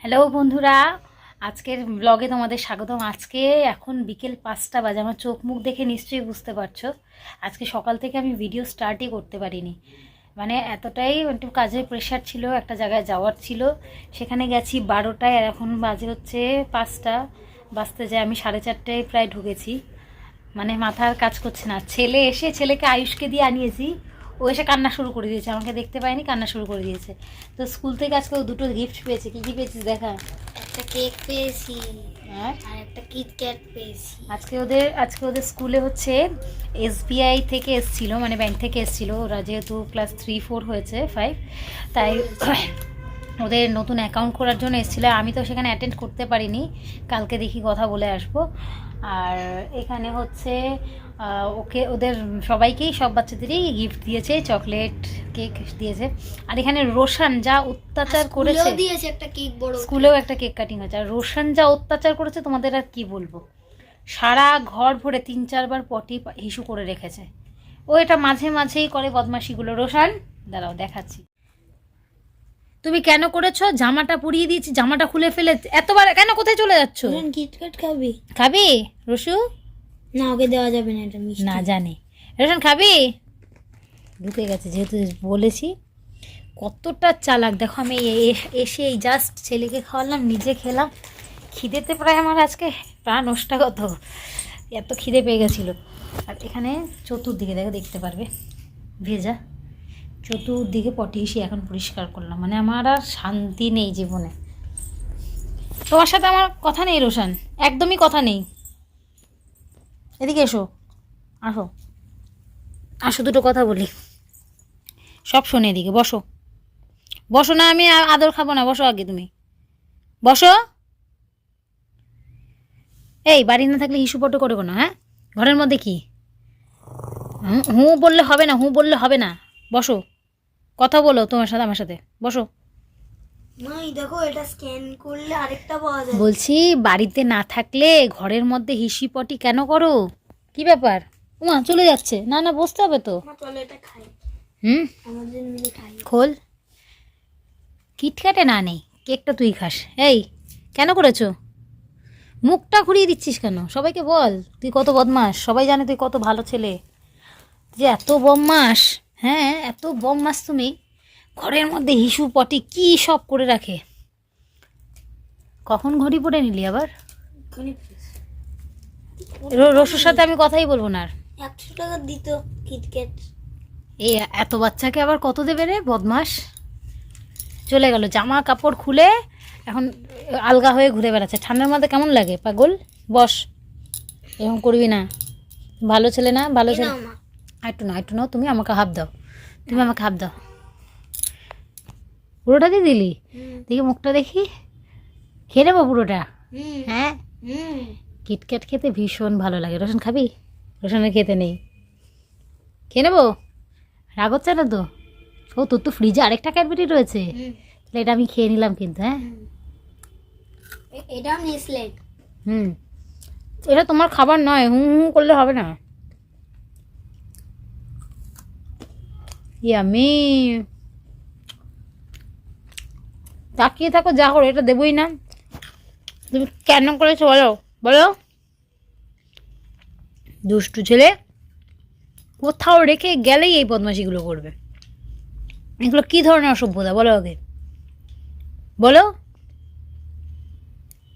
Hello বন্ধুরা, আজকের ব্লগে তোমাদের স্বাগতম। আজকে এখন বিকেল 5টা বাজে। আমার চোখ মুখ দেখে নিশ্চয়ই বুঝতে পারছো আজকে সকাল থেকে আমি ভিডিও স্টার্টই করতে পারিনি। মানে এতটাই একটু কাজের প্রেশার ছিল, একটা জায়গায় যাওয়ার ছিল, সেখানে গেছি 12টায়, আর এখন বাজে হচ্ছে 5টা বাজতে যায়। আমি 4:30টায় প্রায় ঢুকেছি। মানে মাথার কাজ করছে না। ছেলেকে আয়ুষকে দিয়ে আনিয়েছি, ও এসে কান্না শুরু করে দিয়েছে, আমাকে দেখতে পায়নি, কান্না শুরু করে দিয়েছে। তো স্কুল থেকে আজকে ও দুটো গিফট পেয়েছে। কী কী পেয়েছিস দেখা? একটা কেক পেয়েছি হ্যাঁ, আর একটা কিটক্যাট পেয়েছি। আজকে ওদের স্কুলে হচ্ছে এসবিআই থেকে এসছিল, মানে ব্যাংক থেকে এসছিল। ওরা যেহেতু ক্লাস 3-4 হয়েছে, 5, তাই ওদের নতুন অ্যাকাউন্ট করার জন্য এসেছিলো। আমি তো সেখানে অ্যাটেন্ড করতে পারিনি, কালকে দেখি কথা বলে আসবো। আর এখানে হচ্ছে ওদের সবাইকেই, সব বাচ্চাদেরই গিফট দিয়েছে, চকলেট কেক দিয়েছে। আর এখানে রোশান যা অত্যাচার করেছে, দিয়েছে একটা কেক, বড় স্কুলেও একটা কেক কাটিং হয়েছে। আর রোশান যা অত্যাচার করেছে তোমাদের আর কি বলবো। সারা ঘর ভরে 3-4 বার পটি হিসু করে রেখেছে। ও এটা মাঝে মাঝেই করে বদমাশিগুলো। রোশান, দাঁড়াও দেখাচ্ছি। তুমি কেন করেছো? জামাটা পরিয়ে দিয়েছি, জামাটা খুলে ফেলে এতবার কেন? কোথায় চলে যাচ্ছ? কিটক্যাট খাবি? খাবি রসু? না, ওকে দেওয়া যাবে না, এটা মিষ্টি। না জানে। রোশন খাবি? ঢুকে গেছে যেহেতু বলেছি। কতটা চালাক দেখো। আমি এসে এই জাস্ট ছেলেকে খাওয়ালাম, নিজে খেলাম। খিদেতে প্রায় আমার আজকে প্রাণ ওষ্ঠাগত, এত খিদে পেয়ে গেছিলো। আর এখানে চতুর্দিকে দেখতে পারবে ভেজা, চতুর্দিকে পটি হিসি এখন পরিষ্কার করলাম। মানে আমার আর শান্তি নেই জীবনে। তোমার সাথে আমার কথা নেই রোশন, একদমই কথা নেই। এদিকে এসো, আসো আসো, দুটো কথা বলি। সব শোনে, এদিকে বসো। বসো না, আমি আদর খাবো না, বসো আগে তুমি, বসো। এই বাড়ি না থাকলে হিসু পটো করে কোনো, হ্যাঁ? ঘরের মধ্যে কি হু বললে হবে না, হু বললে হবে না। বসো, কথা বলো তোমার সাথে, আমার সাথে বসো। নাই, দেখো এটা স্ক্যান করলে আরেকটা পাওয়া যায়। বলছি বাড়িতে না থাকলে ঘরের মধ্যে হিসি পটি কেন করো? কি ব্যাপার? উমা চলে যাচ্ছে। না না, বসতে হবে তো। চলো এটা খাই, আমাদের মিলে খাই। খোল। কিটক্যাটে না নেই, কেকটা তুই খাস। এই কেন করেছো? মুখটা ঘুরিয়ে দিচ্ছিস কেন? সবাইকে বল তুই কত বদমাস। সবাই জানে তুই কত ভালো ছেলে, যে এত বদমাস। হ্যাঁ, এত বদমাস তুমি। ঘরের মধ্যে হিসু পটি কি সব করে রাখে। কখন ঘড়ি পরে নিলি আবার? রসুর সাথে আমি কথাই বলবো না আর। 100 টাকা দিত কিটক্যাট। এই এত বাচ্চাকে আবার কত দেবে রে বদমাস। চলে গেল, জামা কাপড় খুলে এখন আলগা হয়ে ঘুরে বেড়াচ্ছে। ঠান্ডার মধ্যে কেমন লাগে পাগল? বস, এরকম করবি না। ভালো ছেলে না, ভালো ছেলে। একটু নাও, তুমি আমাকে হাফ দাও, তুমি আমাকে হাফ দাও। পুরোটা দিয়ে দিলি? দেখি মুখটা দেখি, খেয়ে নেবো পুরোটা? হ্যাঁ, কিটক্যাট খেতে ভীষণ ভালো লাগে। রোশন খাবি? রোশনের খেতে নেই, খেয়ে নেবো। রাগ হচ্ছে না তো? ও তোর তো ফ্রিজে আরেকটা ক্যাডবেরি রয়েছে, তাহলে এটা আমি খেয়ে নিলাম কিন্তু। হ্যাঁ, এটা নেসলে। এটা তোমার খাবার নয়, করলে হবে না। ইয়ামি, তাকিয়ে থাকো, যা করো এটা দেবই না। তুমি কেন করেছো বলো, বলো। দুষ্টু ছেলে, কোথাও রেখে গেলেই এই বদমাশিগুলো করবে। এগুলো কি ধরনের অসভ্যতা বলো আগে, বলো।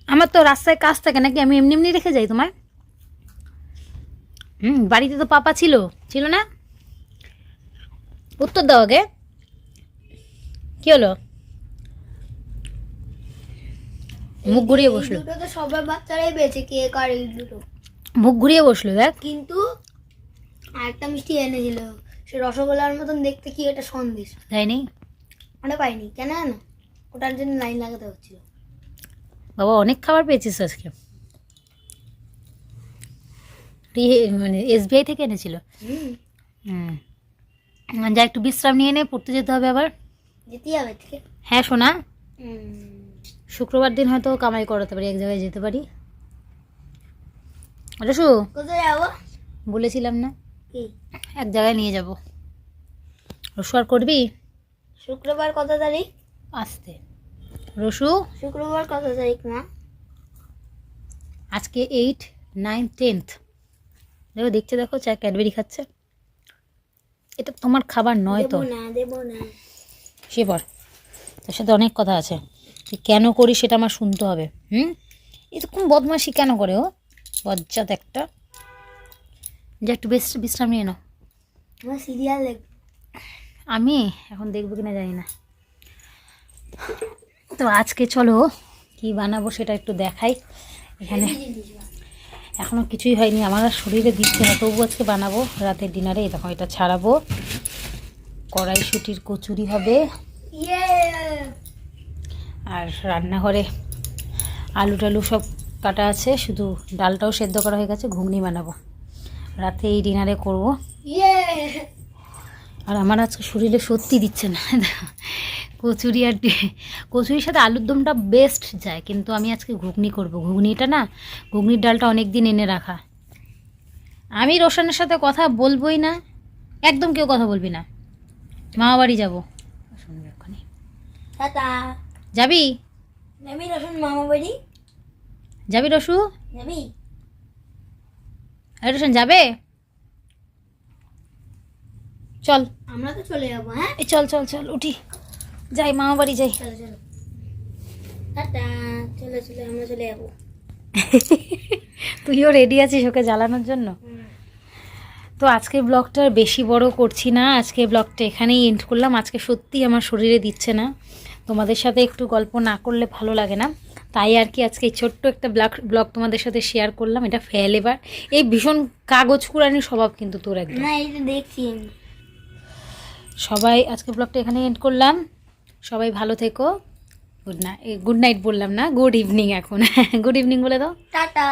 আমার তো রাস্তায় কাজ থাকে নাকি? আমি এমনি এমনি রেখে যাই তোমার? বাড়িতে তো পাপা ছিল না? উত্তর দাও আগে, কি হলো? মুখ ঘুরিয়ে বসলো। দুটো তো সবার বাচ্চারাই পেয়েছে, কেক আর এই দুটো। মুখ ঘুরিয়ে বসলো দেখ। কিন্তু আরেকটা মিষ্টি এনেছিল, সে রসগোল্লার মতন দেখতে, কি এটা সন্দেশ। তাই? ওটা পাইনি কেন জানো? ওটার জন্য লাইন লাগাতে হচ্ছিল। বাবা অনেক খাবার পেয়েছিস আজকে। মানে এসবিআই থেকে এনেছিল। যা একটু বিশ্রাম নিয়ে নে, পড়তে যেতে হবে আবার। যেতে হবে থেকে? হ্যাঁ শোনা, শুক্রবার দিন হয়তো কামাই করাতে পারি, এক জায়গায় যেতে পারি। রসু, কোথায় যাবো বলেছিলাম না? কি? এক জায়গায় নিয়ে যাব। রসু আর করবি? শুক্রবার কত তারিখ? আসতে রসু শুক্রবার কত তারিখ মা? আজকে 8, 9, 10th। দেখো দেখছে, দেখো চা ক্যাডবেরি খাচ্ছে। এটা তোমার খাবার নয় তো। দেবো না। সে পর তোর সাথে অনেক কথা আছে, তুই কেন করিস সেটা আমার শুনতে হবে। এরকম বদমাশি কেন করে ও? বজ্জাত একটা। যে একটু বেশ বিশ্রাম নিয়ে নাও। আমার সিরিয়াল দেখ। আমি এখন দেখবো কিনা জানি না। তো আজকে চলো কি বানাবো সেটা একটু দেখাই। এখানে এখনও কিছুই হয়নি, আমার আর শরীরে দিচ্ছে না, তবু আজকে বানাবো রাতের ডিনারে। এই দেখো এটা ছাড়াবো, কড়াইশুঁটির কচুরি হবে। আর রান্নাঘরে আলু টালু সব কাটা আছে, শুধু ডালটাও সেদ্ধ করা হয়ে গেছে। ঘুগনি বানাবো রাতে, এই ডিনারে করব। আর আমার আজকে শরীরে সত্যি দিচ্ছে না। কচুরি আর কচুরির সাথে আলুর দমটা বেস্ট যায়, কিন্তু আমি আজকে ঘুগনি করব। ঘুগনিটা না, ঘুগনির ডালটা অনেক দিন এনে রাখা। আমি রোশনের সাথে কথা বলবোই না, একদম কেউ কথা বলবি না। মামা বাড়ি যাবো, শুনবে ওখানে। টাটা। যাবি? যাবি রসুন মামা বাড়ি? যাবি রসু? যাবি? আরে রোশন যাবে? চল, আমরা তো চলে যাবো। হ্যাঁ এই চল চল চল উঠি, যাই মামা বাড়ি যাই। চলো চলো। টাটা। চলো চলো আমরা চলে যাবো। তুইও রেডি আছিস ওকে জ্বালানোর জন্য? তো আজকে ব্লগটা আর বেশি বড় করছি না, আজকে ব্লগটা এখানেই এন্ড করলাম। আজকে সত্যি আমার শরীরে দিচ্ছে না, তোমাদের সাথে একটু গল্প না করলে ভালো লাগে না, তাই আর কি আজকে এই ছোট্ট একটা ব্লগ তোমাদের সাথে শেয়ার করলাম। এটা ফেল এবার। এই ভীষণ কাগজ কুড়ানি স্বভাব কিন্তু তোর একদম। না এই তো দেখছি আমি। সবাই আজকে ব্লগটা এখানে এন্ড করলাম। সবাই ভালো থেকো। গুড নাইট বললাম না, গুড ইভিনিং এখন। গুড ইভিনিং বলে দাও। টাটা।